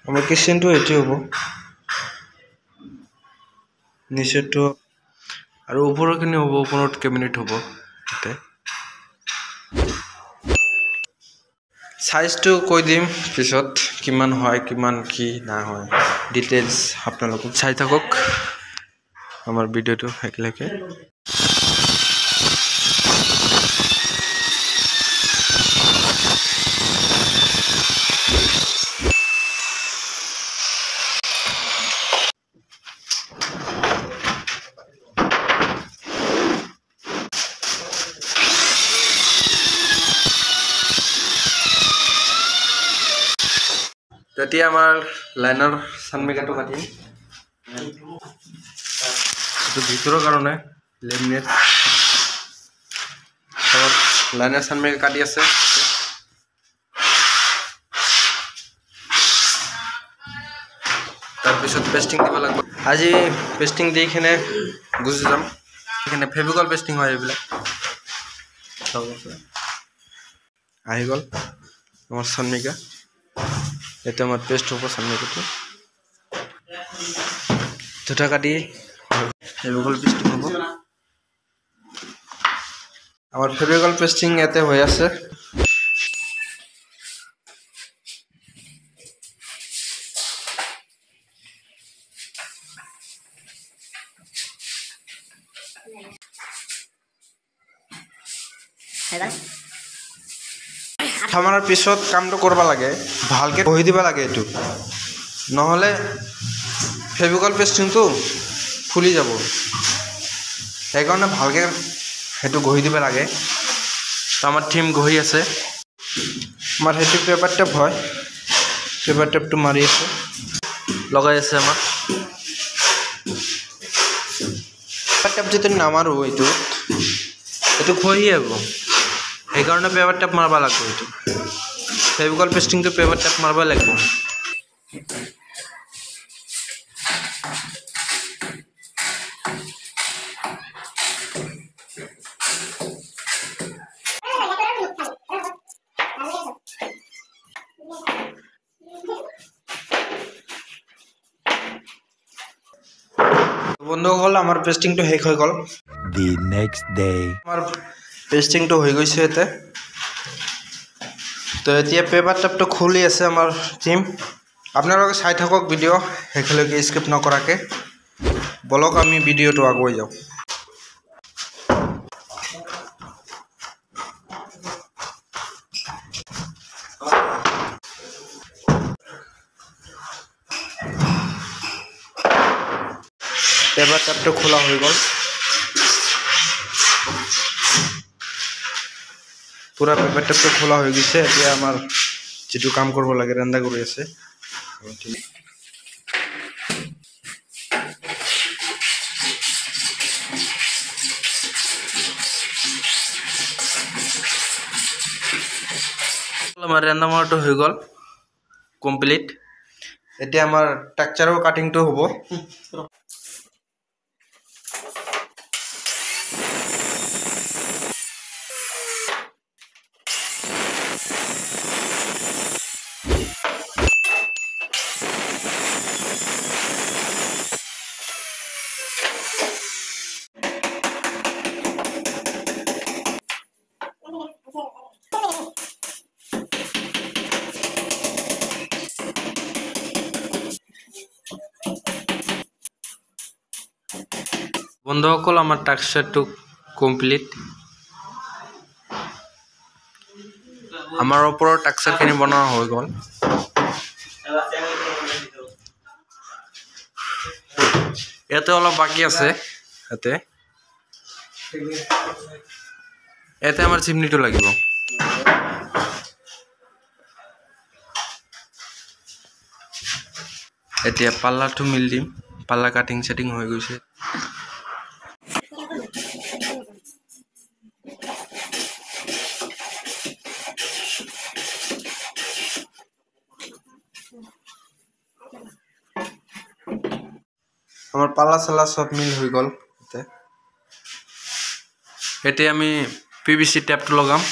আমাৰ কিচেনটো এটি হ'ব নিচেটো আৰু ওপৰখিনি হ'ব ওপৰত কেবিনেট হ'ব এতে সাইজটো কৈ দিম পিছত কিমান হয় কিমান কি না হয় ডিটেইলছ আপোনালোক চাই থাকক আমাৰ ভিডিওটো একেলগে তেতিয়া আমাৰ লাইনাৰ সানমিকাটো কাটিম এটো ভিতৰৰ কাৰণে লেমিনেট আৰু লাইনাৰ সানমিকা কাটি আছে তাৰ পিছত পেস্টিং দিব লাগিব আজি পেস্টিং দি কিনে গুছি যাম এখানে ফেভিকল পেস্টিং হয় এইবিলা আহি গল আমাৰ সানমিকা এটা আমার পেস্ট হবো সামনে কিছু দুটা কাটি ফেভিকল পেস্টিং হবো আমার ফেভিকল পেস্টিং এতে হয়ে আছে আমার পিছত কামটো করবা লাগে ভালকে বহি দিবা লাগে এটু নহলে ফেভিকল পেস্টিং তো ফুলি যাব এই কারণে ভালকে হেতু গহি দিবা লাগে তো আমার টিম গহি আছে আমার হেতু পেপার টেপ হয় পেপার টেপটো মারি আছে লগাই আছে আমার পেপার টেপ যেতে নামারো এটু খহি যাব এই কারণে পেপার টেপ মারবা লাগবে এটু ফেভিকল পেস্টিং তো পেপার টেপ মারবা লাগবে বন্ধুসকল আমার পেস্টিং তো শেষ হয়ে গেল দি নেক্সট ডে আমার পেস্টিং তো হয়ে গেছে এতে তো এতিয়া পেপার টেপটো খুলি আছে আমার টিম আপনারা চাই থাকক ভিডিও শেষলৈকে স্কিপ নকৰাকে বলক আমি ভিডিওটো আগুৱাই যাওঁ পেপাৰ টেপটো খোলা হৈ গল পুৰা পেপাৰ টেপটো খোলা হৈ গৈছে এতিয়া আমাৰ যেটো কাম কৰিব লাগে ৰান্দা কৰি আছে আমাৰ ৰান্দা মাৰটো হৈ গল কমপ্লিট এতিয়া আমাৰ টেক্সচাৰৰ কাটিংটো হ'ব বন্ধুসকল আমাৰ টেক্সচাৰটো কমপ্লিট আমাৰ উপৰ টেক্সচাৰখিনি বনোৱা হৈ গল এতে অলপ বাকি আছে এতে আমার চিমনিটো লাগিব এতিয়া পাল্লাটো মিল দিম পাল্লা কাটিং সেটিং হৈ গৈছে আমার পাল্লা চাল্লা সব মিল হৈ গল এতে আমি পিভিসি টেপটো লগাম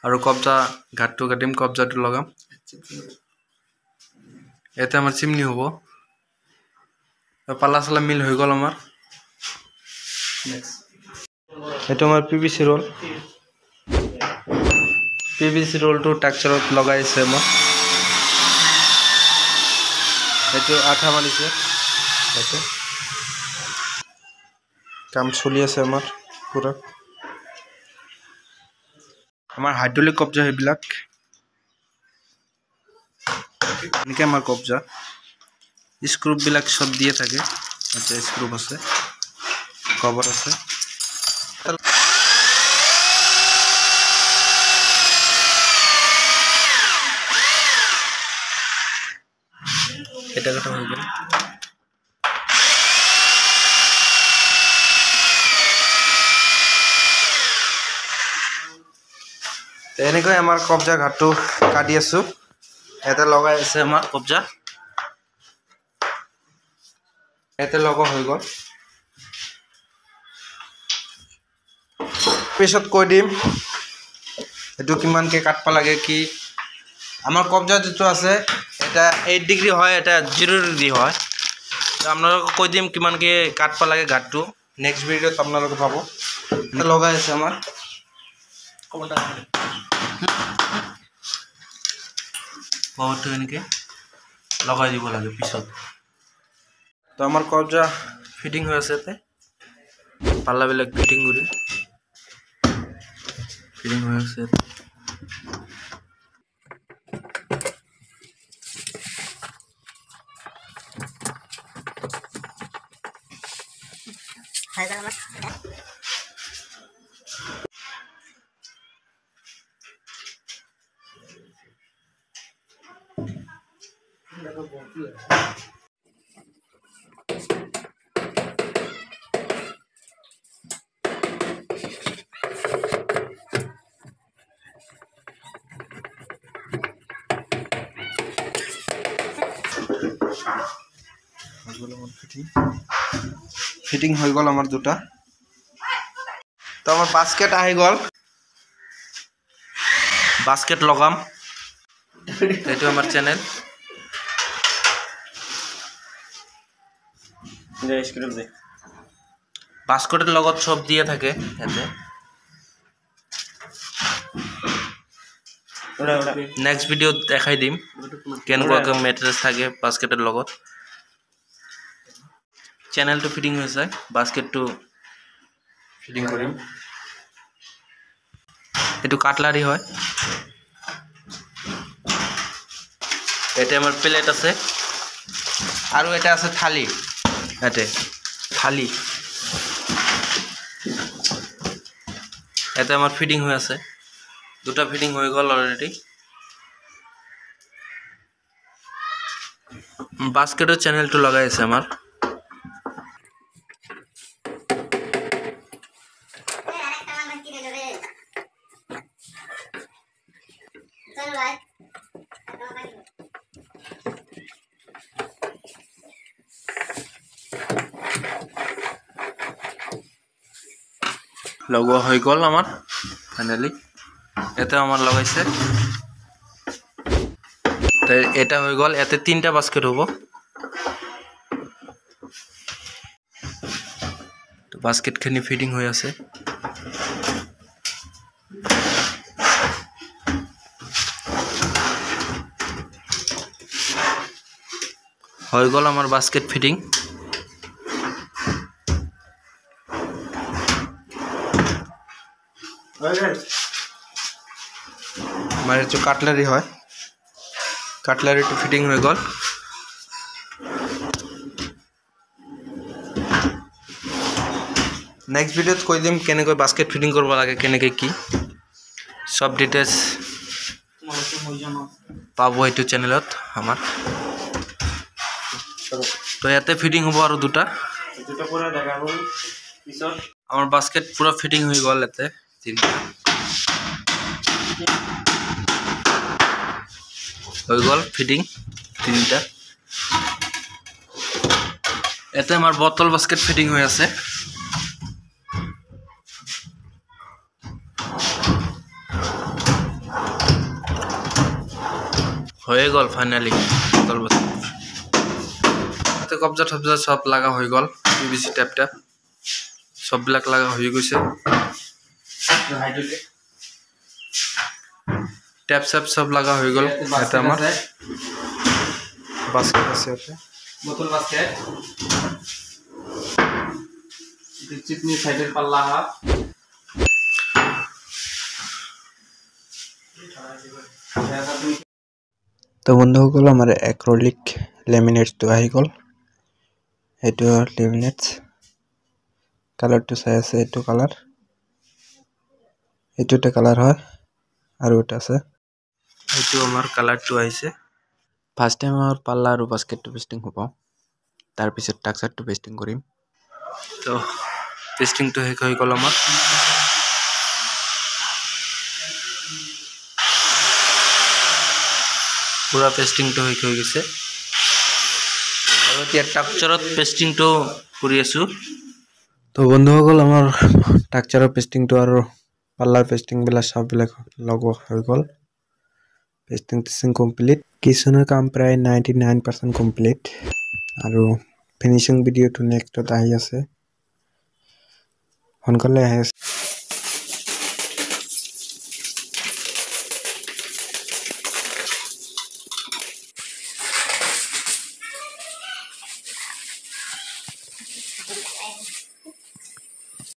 আৰু কবজা ঘাটটো কাটিম কবজাটো লগাম ইয়াতে আমাৰ চিমনি হ'ব পাল্লা চাল্লা মিল হৈ গ'ল আমাৰ এইটো আমাৰ PVC ৰোল PVC ৰোলটো টেক্সচাৰত লগাইছে মই এইটো আঠা মাৰিছে ইয়াতে কাম চলি আছে আমাৰ পুৰা আমাৰ হাইড্ৰলিক কব্জা সেইবিলাক এনেকৈ আমাৰ কব্জা স্ক্ৰুবিলাক চব দিয়ে থাকে ইয়াতে স্ক্ৰু আছে কভাৰ আছে এটা কথা হৈ গ'ল এনেকৈ আমাৰ কব্জা ঘাটটো কাটি আছো ইয়াতে লগাই আছে আমাৰ কব্জা ইয়াতে লগা হৈ গ'ল পিছত কৈ দিম এইটো কিমানকৈ কাটবা লাগে কি আমাৰ কব্জা যিটো আছে এটা 8 ডিগ্ৰী হয় এটা 0 ডিগ্ৰী হয় তো আপোনালোকক কৈ দিম কিমানকৈ কাটবা লাগে ঘাটটো নেক্সট ভিডিঅ'ত আপোনালোকে পাব লগাই আছে আমাৰ পাৱাৰটো এনেকৈ লগাই দিব লাগে পিছত তো আমাৰ কব্জা ফিটিং হৈ আছে ইয়াতে পাল্লাবিলাক ফিটিং কৰি ফিটিং হৈ আছে ফিটিং হৈ গ'ল আমাৰ দুটা তো আমাৰ বাস্কেট আহি গ'ল বাস্কেট লগাম এইটো আমাৰ চেনেল বাস্কেটেৰ লগত সব দিয়ে থাকে এতে নেক্সট ভিডিও দেখাই দিম কেনেকুৱা মেটেৰিয়ালস থাকে বাস্কেটেৰ লগত চ্যানেলটো ফিটিং হৈছে বাস্কেটটো ফিটিং কৰিম এটো কাটলাৰি হয় এটা আমাৰ প্লেট আছে আৰু এটা আছে থালি এতে থালি এতে আমার ফিটিং হৈ আছে দুটা ফিটিং হৈ গল অলরেডি বাস্কেটের চ্যানেলটো লগাই আছে আমার লগোৱা হৈ গল আমার ফাইনালি এতে আমার লাগাইছে তাই এটা হৈ গল এতে তিনটা বাস্কেট হ'ব তো বাস্কেট খিনি ফিটিং হৈ আছে হৈ গল আমার বাস্কেট ফিটিং हमारे जो काटलारी है काटलारी तो फिटिंग हो गल नेक्स्ट वीडियो कोई दिन केने कोई बास्केट फिटिंग करवा लगे केने के की सब डिटेल्स पाबो एटू चैनलत हमार तो याते फिटिंग होबो और दुटा पूरा देखाबो पिছত আমার বাস্কেট পুরো ফিটিং হয়ে গল এতে তিনটা হয়ে গল ফিটিং তিনটা এতে আমার বোতল বাস্কেট ফিটিং হয়ে আছে হয়ে গল ফাইনালি বোতল বাস্কেট ইয়াতে কবজা থবজা সব লাগা হৈ গ'ল পিভিসি টেপ সববিলাক লাগা হৈ গৈছে টেপ সব লাগা হৈ গ'ল এটা আমাৰ বাস্কেট আছে ইয়াতে বোতল বাস্কেট চিটনি সাইডেৰ পাল্লা তো বন্ধুসকল আমাৰ এক্ৰিলিক লেমিনেটটো আহি গ'ল এটো লেমিনেটস কালাৰটো চাই আছে এটো কালাৰ এটোতে কালাৰ হয় আৰু এটা আছে এটো আমাৰ কালাৰটো আহিছে ফাৰ্স্ট টাইম আমাৰ পাল্লা আৰু বাস্কেটটো পেস্টিং হ'ব তাৰ পিছত টাক্সাৰটো পেস্টিং কৰিম তো পেস্টিংটো শেষ হৈ গ'ল আমাৰ পুৰা পেস্টিংটো শেষ হৈ গৈছে আৰু এতিয়া টাক্সাৰত পেস্টিংটো কৰি আছো তো বন্ধুসকল আমাৰ টাক্সাৰৰ পেস্টিংটো আৰু পাল্লাৰ পেস্টিং বিলা সব বিলাক লগোৱা হৈ গ'ল পেস্টিং কমপ্লিট কিচেনৰ কাম প্ৰায় 99% কমপ্লিট আৰু ফিনিশিং ভিডিওটো নেক্সটত আহি আছে সোনকালে আহি আছে